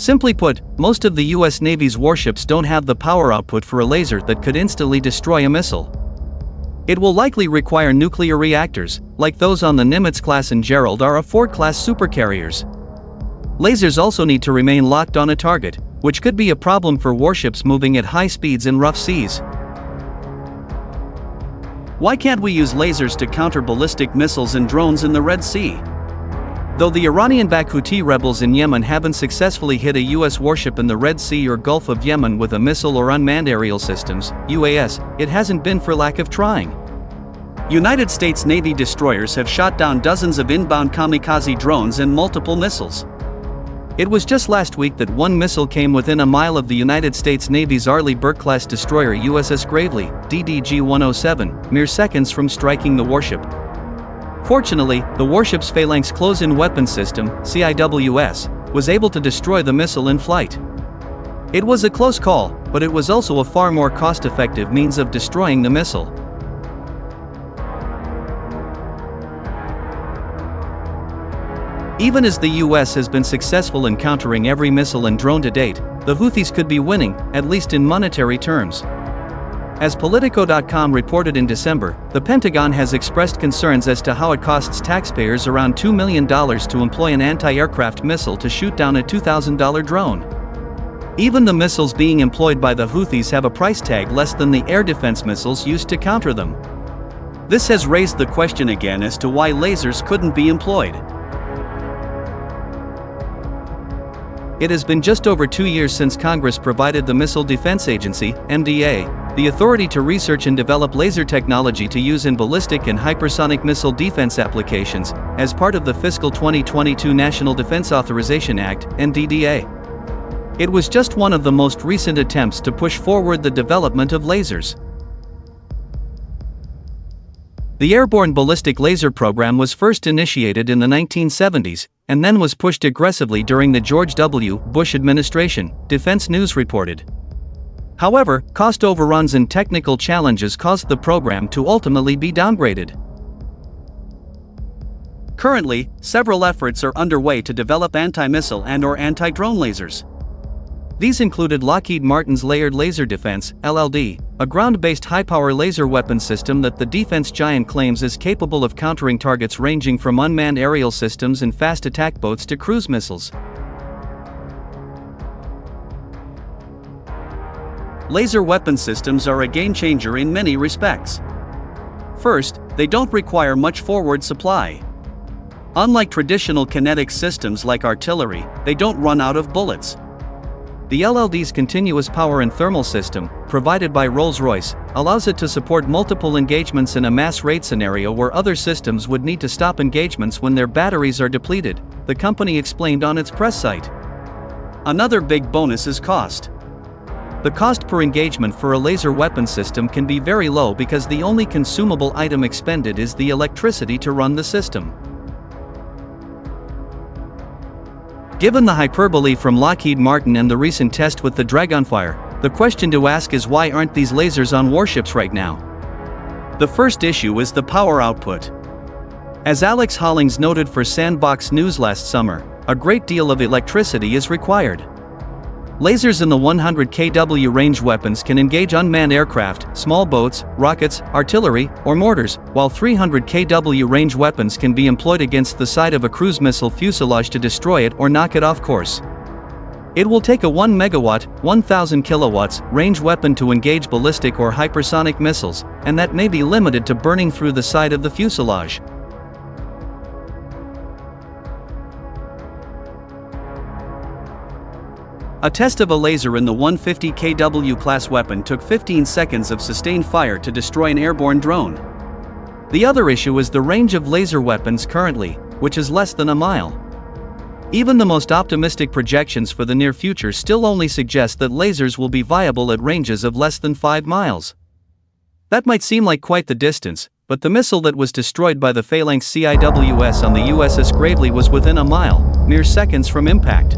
Simply put, most of the US Navy's warships don't have the power output for a laser that could instantly destroy a missile. It will likely require nuclear reactors, like those on the Nimitz-class and Gerald R class supercarriers. Lasers also need to remain locked on a target, which could be a problem for warships moving at high speeds in rough seas. Why can't we use lasers to counter ballistic missiles and drones in the Red Sea? Though the Iranian-backed Houthi rebels in Yemen haven't successfully hit a US warship in the Red Sea or Gulf of Yemen with a missile or unmanned aerial systems, UAS, it hasn't been for lack of trying. United States Navy destroyers have shot down dozens of inbound kamikaze drones and multiple missiles. It was just last week that one missile came within a mile of the United States Navy's Arleigh Burke-class destroyer USS Gravely, DDG-107, mere seconds from striking the warship. Fortunately, the warship's Phalanx Close-In Weapon System, CIWS, was able to destroy the missile in flight. It was a close call, but it was also a far more cost-effective means of destroying the missile. Even as the US has been successful in countering every missile and drone to date, the Houthis could be winning, at least in monetary terms. As Politico.com reported in December, the Pentagon has expressed concerns as to how it costs taxpayers around $2 million to employ an anti-aircraft missile to shoot down a $2,000 drone. Even the missiles being employed by the Houthis have a price tag less than the air defense missiles used to counter them. This has raised the question again as to why lasers couldn't be employed. It has been just over 2 years since Congress provided the Missile Defense Agency, MDA, the authority to research and develop laser technology to use in ballistic and hypersonic missile defense applications, as part of the fiscal 2022 National Defense Authorization Act, NDDA. It was just one of the most recent attempts to push forward the development of lasers. The Airborne Ballistic Laser Program was first initiated in the 1970s, and then was pushed aggressively during the George W. Bush administration, Defense News reported. However, cost overruns and technical challenges caused the program to ultimately be downgraded. Currently, several efforts are underway to develop anti-missile and/or anti-drone lasers. These included Lockheed Martin's Layered Laser Defense, LLD, a ground-based high-power laser weapon system that the defense giant claims is capable of countering targets ranging from unmanned aerial systems and fast attack boats to cruise missiles. Laser weapon systems are a game-changer in many respects. First, they don't require much forward supply. Unlike traditional kinetic systems like artillery, they don't run out of bullets. The LLD's continuous power and thermal system, provided by Rolls-Royce, allows it to support multiple engagements in a mass raid scenario where other systems would need to stop engagements when their batteries are depleted, the company explained on its press site. Another big bonus is cost. The cost per engagement for a laser weapon system can be very low because the only consumable item expended is the electricity to run the system. Given the hyperbole from Lockheed Martin and the recent test with the Dragonfire, the question to ask is why aren't these lasers on warships right now? The first issue is the power output. As Alex Hollings noted for Sandbox News last summer, a great deal of electricity is required. Lasers in the 100 kW range weapons can engage unmanned aircraft, small boats, rockets, artillery, or mortars, while 300 kW range weapons can be employed against the side of a cruise missile fuselage to destroy it or knock it off course. It will take a 1 megawatt, 1000 kilowatts, range weapon to engage ballistic or hypersonic missiles, and that may be limited to burning through the side of the fuselage. A test of a laser in the 150 kW class weapon took 15 seconds of sustained fire to destroy an airborne drone. The other issue is the range of laser weapons currently, which is less than a mile. Even the most optimistic projections for the near future still only suggest that lasers will be viable at ranges of less than 5 miles. That might seem like quite the distance, but the missile that was destroyed by the Phalanx CIWS on the USS Gravely was within a mile, mere seconds from impact.